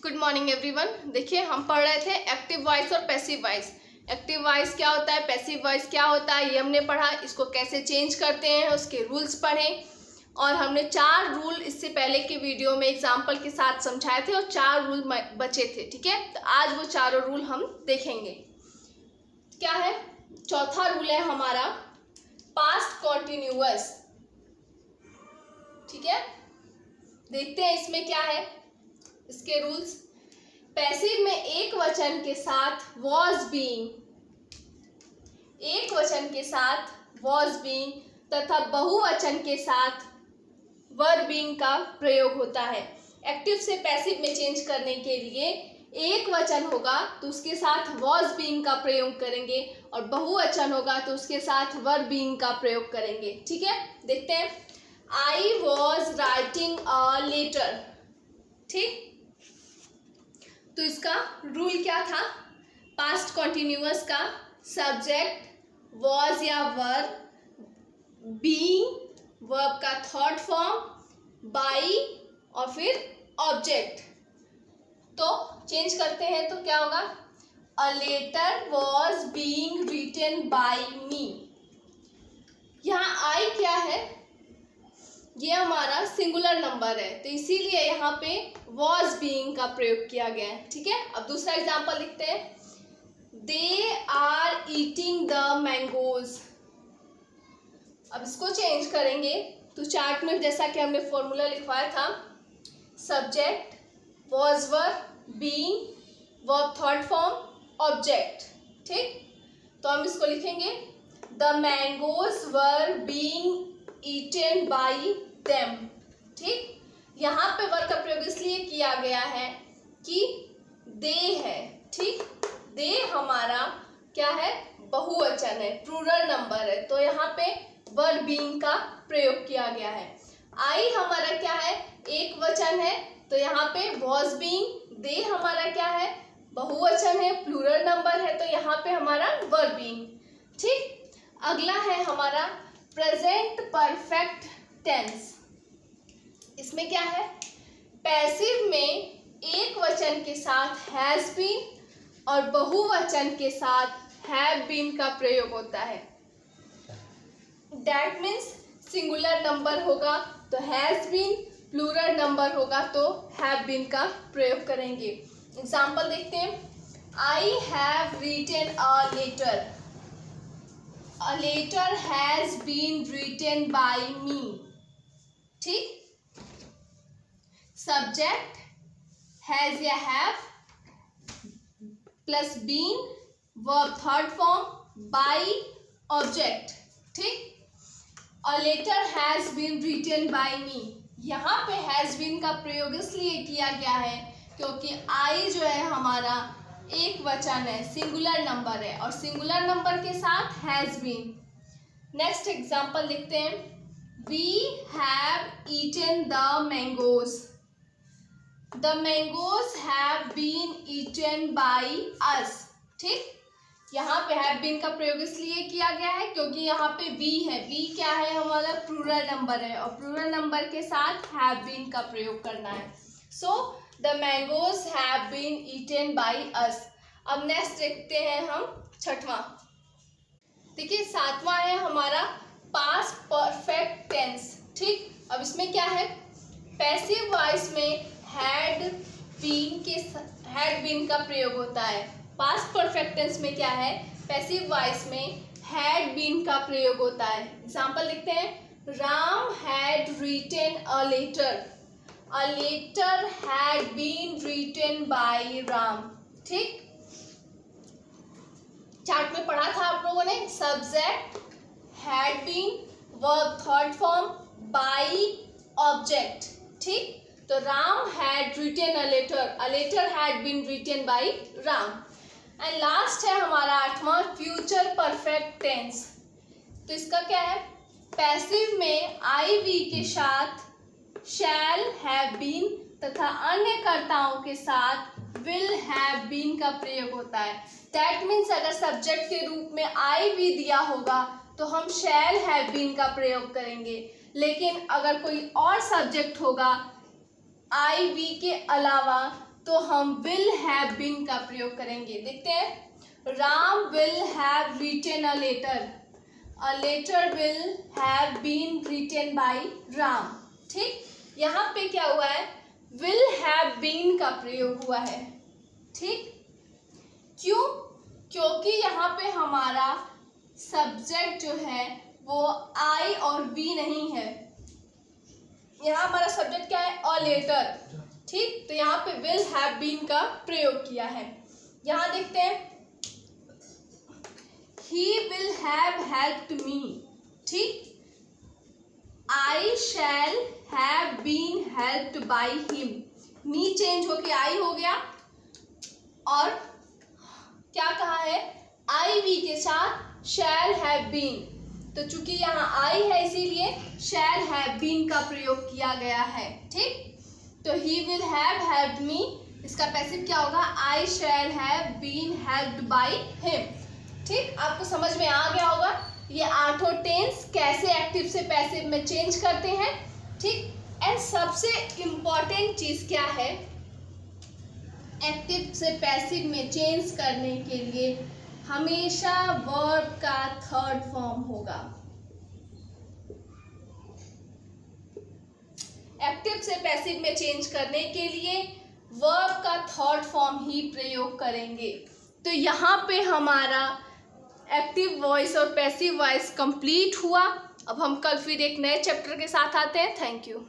Good morning everyone. देखिए हम पढ़ रहे थे एक्टिव वॉइस और पैसिव वॉइस। एक्टिव वॉइस क्या होता है, पैसिव वॉइस क्या होता है, ये हमने पढ़ा। इसको कैसे चेंज करते हैं उसके रूल्स पढ़े और हमने 4 रूल इससे पहले की वीडियो में एग्जाम्पल के साथ समझाए थे और 4 रूल बचे थे। ठीक है, तो आज वो चारों रूल हम देखेंगे। क्या है? चौथा रूल है हमारा पास्ट कॉन्टिन्यूअस। ठीक है, देखते हैं इसमें क्या है इसके रूल्स। पैसिव में एक वचन के साथ was being, एक वचन के साथ was being तथा बहुवचन के साथ were being का प्रयोग होता है। एक्टिव से पैसिव में चेंज करने के लिए एक वचन होगा तो उसके साथ was being का प्रयोग करेंगे और बहुवचन होगा तो उसके साथ were being का प्रयोग करेंगे। ठीक है, देखते हैं। I was writing a letter। ठीक, तो इसका रूल क्या था? पास्ट कॉन्टिन्यूअस का सब्जेक्ट was या वर, बीइंग वर्ब का थर्ड फॉर्म, बाई और फिर ऑब्जेक्ट। तो चेंज करते हैं तो क्या होगा? A letter was being written by me। यहाँ आई क्या है? ये हमारा सिंगुलर नंबर है तो इसीलिए यहाँ पे was being का प्रयोग किया गया है। ठीक है, अब दूसरा एग्जांपल लिखते हैं। They are eating the mangoes। अब इसको चेंज करेंगे तो चार्ट में जैसा कि हमने फॉर्मूला लिखवाया था, subject was were, being verb third form, object. ठीक, तो हम इसको लिखेंगे The mangoes were being eaten by them। ठीक, यहाँ पे वर्ब का प्रयोग इसलिए किया गया है कि दे है। ठीक, दे हमारा क्या है? बहुवचन है, प्लूरल नंबर है, तो यहाँ पे वर्ब बीइंग का प्रयोग किया गया है। आई हमारा क्या है? एक वचन है तो यहाँ पे was being। दे हमारा क्या है? बहुवचन है, प्लूरल नंबर है, तो यहाँ पे हमारा वर्ब बीइंग। ठीक, अगला है हमारा प्रेजेंट परफेक्ट टेंस। इसमें क्या है? पैसिव में एक वचन के साथ हैज बीन और बहुवचन के साथ हैव बीन का प्रयोग होता है। दैट मीन्स सिंगुलर नंबर होगा तो हैज बीन, प्लूरल नंबर होगा तो हैव बीन का प्रयोग करेंगे। एग्जाम्पल देखते हैं। I have written a letter. A letter has been written by me। ठीक, सब्जेक्ट has या have plus been verb third form, by object. ठीक, A letter has been written by me। यहाँ पे has been का प्रयोग इसलिए किया गया है क्योंकि I जो है हमारा एक वचन है, सिंगुलर नंबर है और सिंगुलर नंबर के साथ हैज बीन। नेक्स्ट एग्जांपल लिखते हैं। We have eaten the mangoes. The mangoes have been eaten by us. ठीक, यहाँ पे हैव बीन का प्रयोग इसलिए किया गया है क्योंकि यहाँ पे वी है। वी क्या है? हमारा प्लूरल नंबर है और प्लूरल नंबर के साथ हैव बीन का प्रयोग करना है। सो The mangoes have been eaten by us। अब नेक्स्ट देखते हैं हम छठवां। देखिए सातवां है हमारा पास्ट परफेक्ट टेंस। ठीक, अब इसमें क्या है? पैसिव वॉइस में हैड बीन का प्रयोग होता है। पास्ट परफेक्ट टेंस में क्या है? पैसिव वॉइस में हैड बीन का प्रयोग होता है। एग्जांपल लिखते हैं। Ram had written a letter. A letter had been written by Ram। ठीक, चार्ट में पढ़ा था आप लोगों ने, subject had been verb third form, by object. ठीक, तो Ram had written a letter। A letter had been written by Ram। And last है हमारा आठवां फ्यूचर परफेक्ट टेंस। तो इसका क्या है? पैसिव में आई वी के साथ शैल हैव बीन तथा अन्य कर्ताओं के साथ विल हैव बीन का प्रयोग होता है। दैट मीन्स अगर सब्जेक्ट के रूप में आई वी दिया होगा तो हम शैल हैव बीन का प्रयोग करेंगे, लेकिन अगर कोई और सब्जेक्ट होगा आई वी के अलावा तो हम विल हैव बीन का प्रयोग करेंगे। देखते हैं, Ram will have written a letter, a letter will have been written by Ram. ठीक, यहाँ पे क्या हुआ है, विल हैव बीन का प्रयोग हुआ है। ठीक, क्यों? क्योंकि यहाँ पे हमारा सब्जेक्ट जो है वो आई और बी नहीं है, यहाँ हमारा सब्जेक्ट क्या है, अ लेटर। ठीक, तो यहाँ पे विल हैव बीन का प्रयोग किया है। यहाँ देखते हैं, he will have helped me। ठीक, I shall have been helped by him। Me change होके आई हो गया और क्या कहा है, आई वी के साथ shall have been, तो चूंकि यहाँ आई है इसीलिए shall have been का प्रयोग किया गया है। ठीक, तो he will have helped me, इसका पैसिव क्या होगा, I shall have been helped by him। ठीक, आपको समझ में आ गया होगा ये आठों टेंस कैसे एक्टिव से पैसिव में चेंज करते हैं। ठीक, एंड सबसे इम्पॉर्टेंट चीज क्या है, एक्टिव से पैसिव में चेंज करने के लिए हमेशा वर्ब का थर्ड फॉर्म होगा। एक्टिव से पैसिव में चेंज करने के लिए वर्ब का थर्ड फॉर्म ही प्रयोग करेंगे। तो यहाँ पे हमारा एक्टिव वॉइस और पैसिव वॉइस कंप्लीट हुआ। अब हम कल फिर एक नए चैप्टर के साथ आते हैं। Thank you.